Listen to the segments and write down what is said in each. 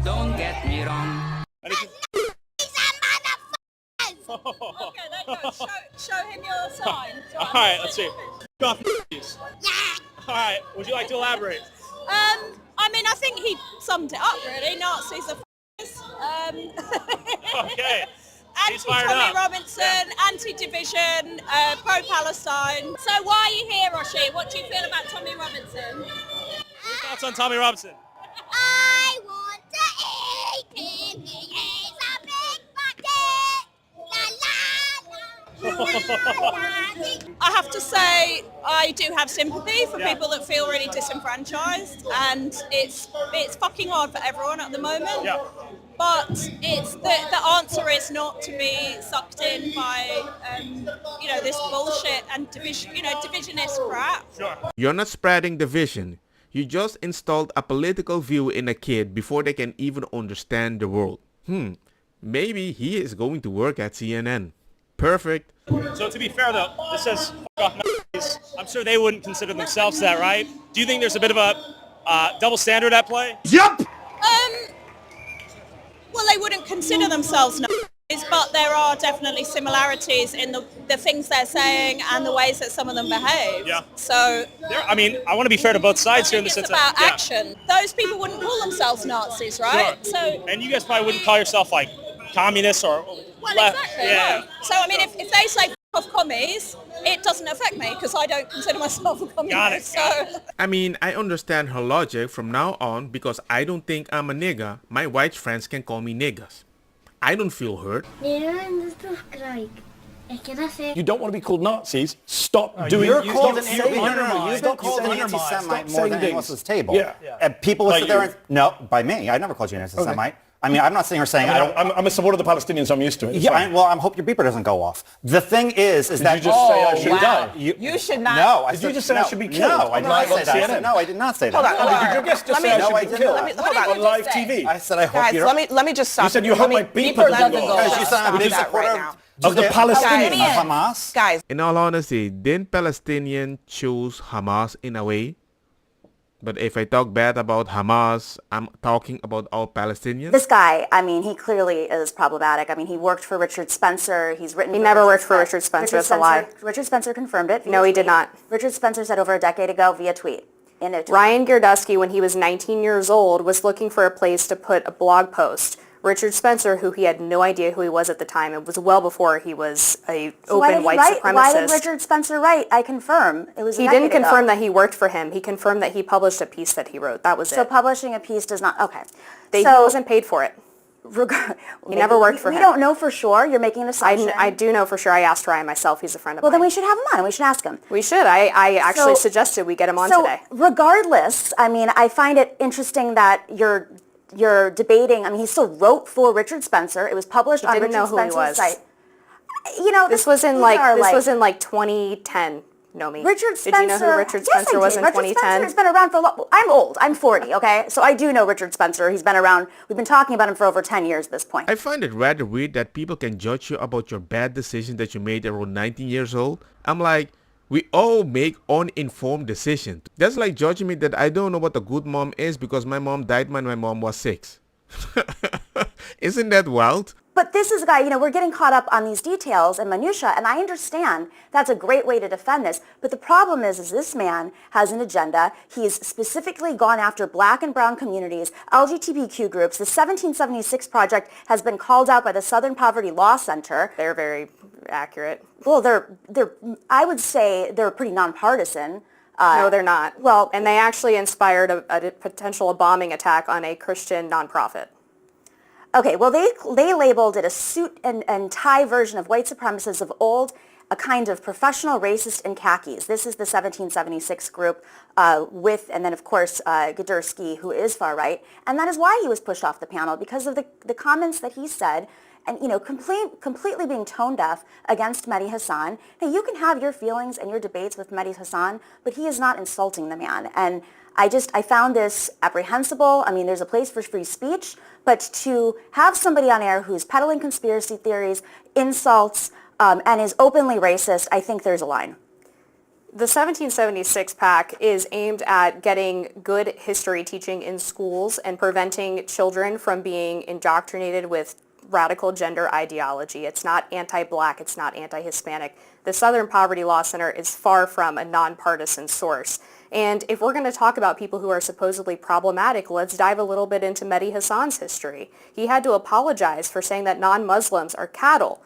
Don't get me wrong. Okay, there you go. Show him your sign. All right, let's see. All right, would you like to elaborate? I mean, I think he summed it up really. Nazis are Okay. He's fired Anti-Tommy up. Robinson, anti-division, pro-Palestine. So why are you here, Roshi? What do you feel about Tommy Robinson? Your thoughts on Tommy Robinson? I want to eat him. He is a big bucket. La la la. I have to say, I do have sympathy for people that feel really disenfranchised, and it's fucking hard for everyone at the moment. Yeah. But it's the answer is not to be sucked in by this bullshit and divisionist crap. Sure. You're not spreading division. You just installed a political view in a kid before they can even understand the world. Maybe he is going to work at CNN. Perfect. So to be fair though, this says fuck off Nazis. I'm sure they wouldn't consider themselves that, right? Do you think there's a bit of a double standard at play? Yup! Well, they wouldn't consider themselves Nazis, but there are definitely similarities in the things they're saying and the ways that some of them behave. Yeah. So I mean, I want to be fair to both sides here in the it's sense about that action. Those people wouldn't call themselves Nazis, right? Sure. So And you guys probably wouldn't call yourself like communists or well, left. exactly. Yeah. No. So I mean, if they say F off commies, it doesn't affect me because I don't consider myself a communist. Got it. I mean, I understand her logic from now on because I don't think I'm a nigga. My white friends can call me niggas. I don't feel hurt. You don't want to be called Nazis. Stop doing. You're called an stop saying you've it. been called an Stop anti-Semite more saying than anyone else things. at this table. Yeah. And people would By sit there you. and no, by me. I never called you an anti-Semite. I mean, I'm not sitting here saying I don't. I'm a supporter of the Palestinians. I'm used to it. It's Yeah, fine. I hope your beeper doesn't go off. The thing is that you just say I should wow. die? You should not. No, I Did said, you just say I no, should be killed? No, I did not Live on say that. I said, CNN? no, I did not say that. Hold on, hold on. Did your guest just say I No, should I be did killed? not. Hold on. On live TV. I said I hope Guys, you let me just stop. You said you hope my beeper beeper doesn't doesn't go go. off. Because you said I'm a big Stop that right supporter now. Of the Palestinians. of Hamas. Guys, In all honesty, didn't Palestinians choose Hamas in a way? But if I talk bad about Hamas, I'm talking about all Palestinians. This guy, I mean, he clearly is problematic. I mean, he worked for Richard Spencer. He's written. He never worked for Richard Spencer. That's a lie. Richard Spencer confirmed it. No, he did not. Richard Spencer said over a decade ago via tweet. In a tweet. Ryan Girdusky, when he was 19 years old, was looking for a place to put a blog post. Richard Spencer, who he had no idea who he was at the time, it was well before he was a So why did open he white write? supremacist. Why did Richard Spencer write? I confirm. It was. He didn't confirm that he worked for him. He confirmed that he published a piece that he wrote. That was So it. publishing a piece does not. Okay. He So wasn't paid for it. he never worked for We him. don't know for sure. You're making an assumption. I do know for sure. I asked Ryan myself. He's a friend of Well, mine. then we should have him on. And we should ask him. We should. I actually So- suggested we get him on so today. regardless, I mean, I find it interesting that you're debating. I mean, he still wrote for Richard Spencer. It was published on didn't Richard know who he Spencer's was. site. You know, This was in like 2010. Nomi. Richard Spencer. Did you know who Richard Spencer was in Richard 2010? Spencer's been around for a lot. I'm old. I'm 40, okay? So I do know Richard Spencer. He's been around. We've been talking about him for over 10 years at this point. I find it rather weird that people can judge you about your bad decision that you made around 19 years old. I'm like, we all make uninformed decisions. That's like judging me that I don't know what a good mom is because my mom died when my mom was 6. Isn't that wild? But this is a guy, we're getting caught up on these details and minutia, and I understand that's a great way to defend this. But the problem is this man has an agenda. He's specifically gone after black and brown communities, LGBTQ groups. The 1776 Project has been called out by the Southern Poverty Law Center. They're very accurate. Well, I would say they're pretty nonpartisan. No, they're not. Well, and they actually inspired a potential bombing attack on a Christian nonprofit. Okay, well, they labeled it a suit and tie version of white supremacists of old, a kind of professional racist in khakis. This is the 1776 group and then, of course, Girdusky, who is far right. And that is why he was pushed off the panel, because of the comments that he said and, completely being tone deaf against Mehdi Hassan. Now, you can have your feelings and your debates with Mehdi Hassan, but he is not insulting the man. And I found this apprehensible. I mean, there's a place for free speech, but to have somebody on air who's peddling conspiracy theories, insults, and is openly racist, I think there's a line. The 1776 PAC is aimed at getting good history teaching in schools and preventing children from being indoctrinated with radical gender ideology. It's not anti-black, it's not anti-Hispanic. The Southern Poverty Law Center is far from a nonpartisan source. And if we're going to talk about people who are supposedly problematic, let's dive a little bit into Mehdi Hasan's history. He had to apologize for saying that non-Muslims are cattle,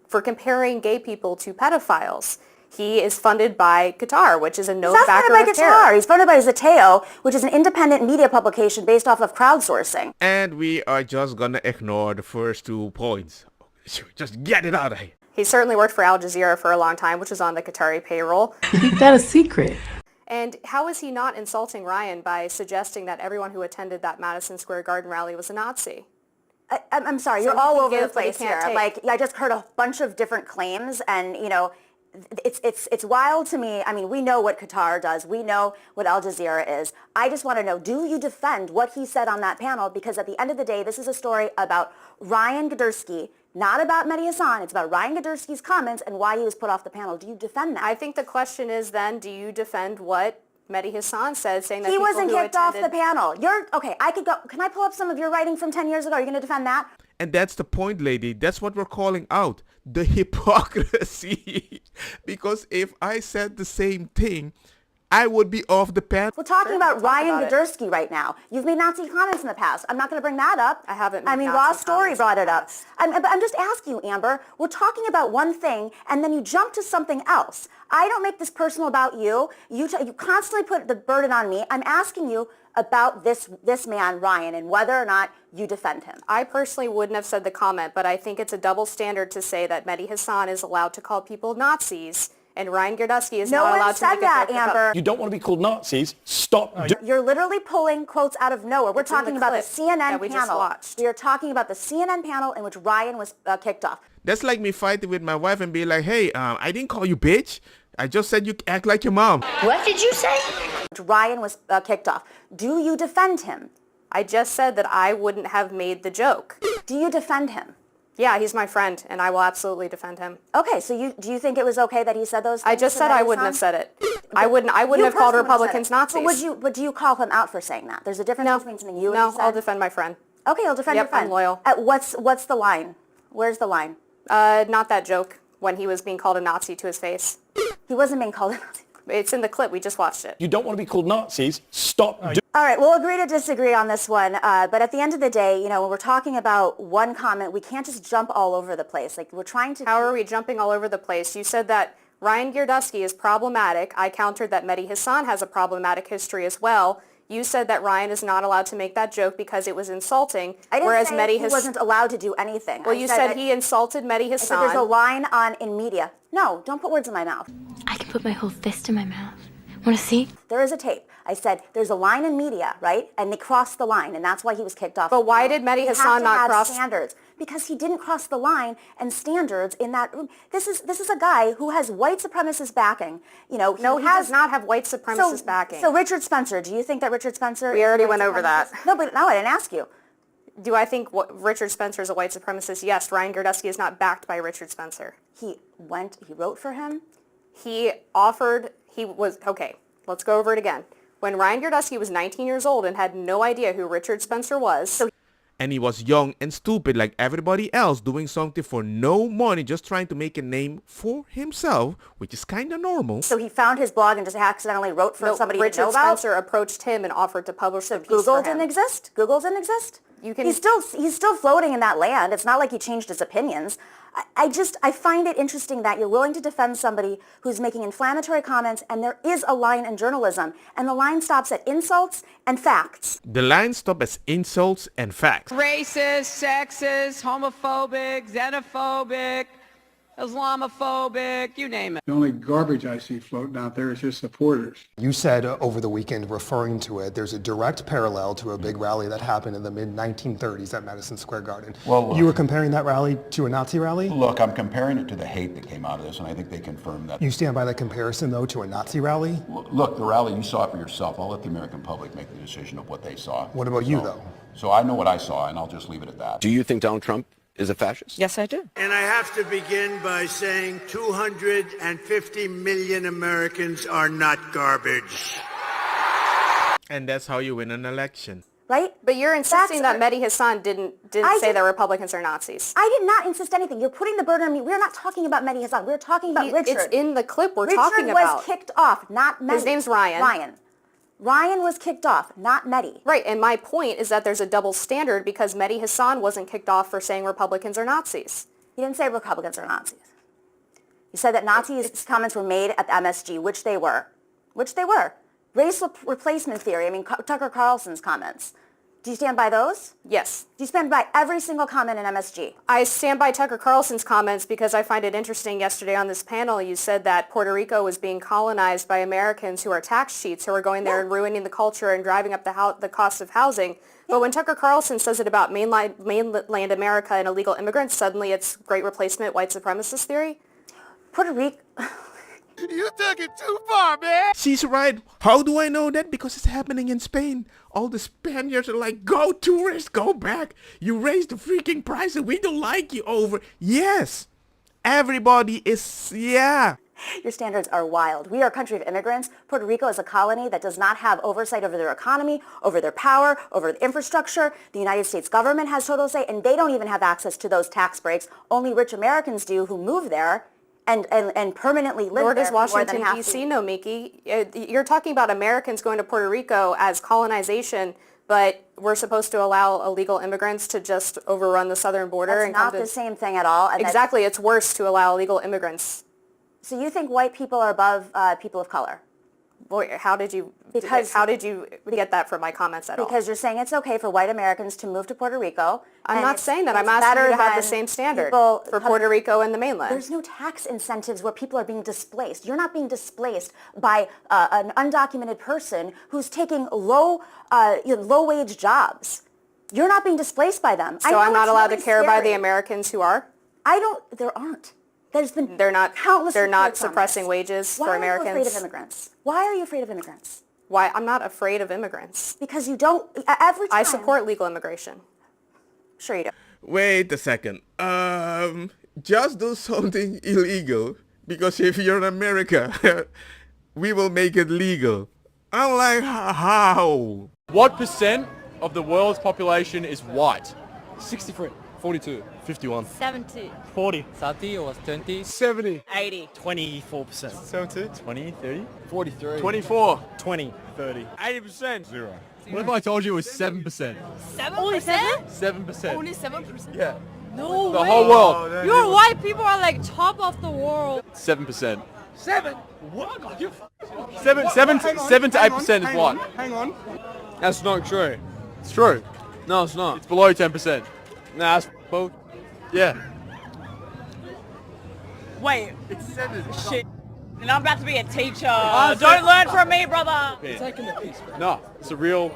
for comparing gay people to pedophiles. He is funded by Qatar, which is a known backer of terror. He's funded by Zateo, which is an independent media publication based off of crowdsourcing. And we are just gonna ignore the first 2 points. Just get it out of here. He certainly worked for Al Jazeera for a long time, which was on the Qatari payroll. Keep that a secret. And how is he not insulting Ryan by suggesting that everyone who attended that Madison Square Garden rally was a Nazi? I'm sorry, So you're all over the give, but he place can't here. take. Like, I just heard a bunch of different claims, and it's wild to me. I mean, we know what Qatar does. We know what Al Jazeera is. I just want to know, do you defend what he said on that panel? Because at the end of the day, this is a story about Ryan Gadursky, not about Mehdi Hasan. It's about Ryan Gadursky's comments and why he was put off the panel. Do you defend that? I think the question is then, do you defend what Mehdi Hasan said, saying that he people wasn't who kicked off the attended- panel. Okay, I could go. Can I pull up some of your writing from 10 years ago? Are you going to defend that? And that's the point, lady. That's what we're calling out. The hypocrisy. Because if I said the same thing, I would be off the panel. We're talking about we'll talk Ryan about it. Gadursky right now. You've made Nazi comments in the past. I'm not going to bring that up. I haven't made I mean, Nazi Raw Story comments brought in it the up. past. I'm just asking you, Amber. We're talking about one thing, and then you jump to something else. I don't make this personal about you. You constantly put the burden on me. I'm asking you about this man, Ryan, and whether or not you defend him. I personally wouldn't have said the comment, but I think it's a double standard to say that Mehdi Hasan is allowed to call people Nazis and Ryan Gadursky is No not one allowed to said make that, a joke about- Amber. You don't want to be called Nazis? Stop doing You're literally pulling quotes out of nowhere. We're It's in the talking about the clip CNN that we just panel. watched. We are talking about the CNN panel in which Ryan was kicked off. That's like me fighting with my wife and be like, hey, I didn't call you bitch. I just said you act like your mom. What did you say? Ryan was kicked off. Do you defend him? I just said that I wouldn't have made the joke. Do you defend him? Yeah, he's my friend, and I will absolutely defend him. Okay, so do you think it was okay that he said those things? I just to said I Mehdi wouldn't have Hasan? said it. I wouldn't have called personally Republicans said it. Nazis. But do you call him out for saying that? There's a difference No, between something you and no, he said. I'll defend my friend. Okay, I'll defend Yep, your friend. I'm loyal. What's the line? Where's the line? Not that joke when he was being called a Nazi to his face. He wasn't being called a Nazi. It's in the clip. We just watched it. You don't want to be called Nazis? Stop doing All right, we'll agree to disagree on this one. But at the end of the day, when we're talking about one comment, we can't just jump all over the place. Like, we're trying to... How are we jumping all over the place? You said that Ryan Gadursky is problematic. I countered that Mehdi Hasan has a problematic history as well. You said that Ryan is not allowed to make that joke because it was insulting. I didn't whereas say Mehdi he wasn't allowed to do anything. Well, I you said that- he insulted Mehdi I said there's a Hasan. line in media. No, don't put words in my mouth. I can put my whole fist in my mouth. Want to see? There is a tape. I said there's a line in media, right? And they crossed the line, and that's why he was kicked off. But why did Mehdi You have Hasan to not have cross- standards? Because he didn't cross the line and standards in that room. This is a guy who has white supremacist backing. No, he does not have white supremacist backing. So Richard Spencer, do you think that Richard Spencer? We is a already white went over that. supremacist? No, I didn't ask you. Do I think Richard Spencer is a white supremacist? Yes. Ryan Gadursky is not backed by Richard Spencer. He wrote for him. Okay, let's go over it again. When Ryan Gadursky was 19 years old and had no idea who Richard Spencer was, And he was young and stupid like everybody else, doing something for no money, just trying to make a name for himself, which is kind of normal. So he found his blog and just accidentally wrote for somebody Richard to know about. Spencer approached him and offered to publish a piece Google for him. didn't exist. Google didn't exist. He's still floating in that land. It's not like he changed his opinions. I find it interesting that you're willing to defend somebody who's making inflammatory comments, and there is a line in journalism, and the line stops at insults and facts. The line stops as insults and facts. Racist, sexist, homophobic, xenophobic, Islamophobic, you name it. The only garbage I see floating out there is his supporters. You said over the weekend, referring to it, there's a direct parallel to a big rally that happened in the mid-1930s at Madison Square Garden. Well, you were comparing that rally to a Nazi rally? Look, I'm comparing it to the hate that came out of this, and I think they confirmed that. You stand by that comparison, though, to a Nazi rally? Look, the rally, you saw it for yourself. I'll let the American public make the decision of what they saw. What about you, though? So I know what I saw, and I'll just leave it at that. Do you think Donald Trump is a fascist? Yes, I do. And I have to begin by saying 250 million Americans are not garbage. And that's how you win an election. Right? But you're insisting that Mehdi Hassan didn't say that Republicans are Nazis. I did not insist anything. You're putting the burden on me. We're not talking about Mehdi Hassan. We're talking about Richard. It's in the clip we're talking about. Richard was kicked off, not Mehdi. His name's Ryan. Ryan was kicked off, not Mehdi. Right, and my point is that there's a double standard because Mehdi Hassan wasn't kicked off for saying Republicans are Nazis. He didn't say Republicans are Nazis. He said that Nazis' comments were made at the MSG, which they were. Race replacement theory, I mean, Tucker Carlson's comments. Do you stand by those? Yes. Do you stand by every single comment in MSG? I stand by Tucker Carlson's comments because I find it interesting. Yesterday on this panel, you said that Puerto Rico was being colonized by Americans who are tax cheats, who are going there and ruining the culture and driving up the cost of housing. But when Tucker Carlson says it about mainland America and illegal immigrants, suddenly it's great replacement white supremacist theory? Puerto Rico... You took it too far, man. She's right. How do I know that? Because it's happening in Spain. All the Spaniards are like, go tourists, go back. You raised the freaking price and we don't like you over. Yes. Everybody is, yeah. Your standards are wild. We are a country of immigrants. Puerto Rico is a colony that does not have oversight over their economy, over their power, over the infrastructure. The United States government has total say, and they don't even have access to those tax breaks. Only rich Americans do who move there. And permanently live Nor there does for more Washington, than half D.C. know, Miki. You're talking about Americans going to Puerto Rico as colonization, but we're supposed to allow illegal immigrants to just overrun the southern border. That's and not the same thing at all. And exactly. It's worse to allow illegal immigrants. So you think white people are above people of color? Boy, how did you get that from my comments at all? Because you're saying it's okay for white Americans to move to Puerto Rico. I'm not saying that. I'm asking you to have the same standard for Puerto Rico and the mainland. There's no tax incentives where people are being displaced. You're not being displaced by an undocumented person who's taking low-wage jobs. You're not being displaced by them. So I'm not allowed to care by the Americans who are? There aren't. There's been countless. They're not reports on suppressing this. wages Why for are you Americans. afraid of immigrants? Why are you afraid of immigrants? Why? I'm not afraid of immigrants. Because you don't. Every time. I support legal immigration. Sure you do. Wait a second. Just do something illegal. Because if you're in America, we will make it legal. I'm like, how? What percent of the world's population is white? 63. 42. 51. 70. 40. 30 or 20. 70. 80. 24%. 70. 20, 30. 43. 24. 20, 30. 80%. 0. What if I told you it was 7%? 7%? Only 7? 7%. Only 7%? Yeah. No The way. whole world. Your white people are like top of the world. 7%. 7. What? 7 to 8% is what? Hang on. That's not true. It's true. No, it's not. It's below 10%. Nah, that's bull. Yeah. Wait. It's 7. Shit. And I'm about to be a teacher. Don't learn from me, brother. Taking the piece, bro. No, it's a real...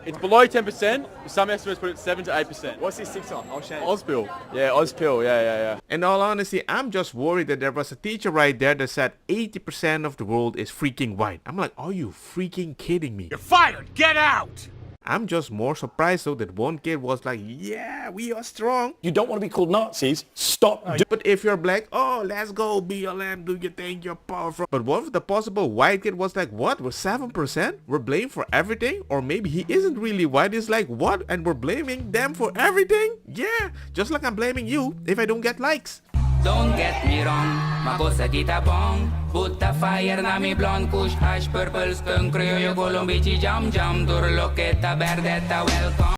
It's below 10%. Some estimates put it 7 to 8%. What's this 6 on? I'll show you. Ozpill. Yeah, Ozpill. Yeah. In all honesty, I'm just worried that there was a teacher right there that said 80% of the world is freaking white. I'm like, are you freaking kidding me? You're fired. Get out. I'm just more surprised though that one kid was like, yeah, we are strong. You don't want to be called Nazis? Stop doing But if you're black, oh, let's go BLM, do your thing, you're powerful. But what if the possible white kid was like, what, we're 7%? We're blamed for everything? Or maybe he isn't really white, he's like, what? And we're blaming them for everything? Yeah, just like I'm blaming you if I don't get likes. Don't get me wrong, ma cosa kita bong. Put the fire na mi blonde, kush, hash, purple, skunk, criollo, colombici, jam, jam, durloqueta, verdeta, welcome.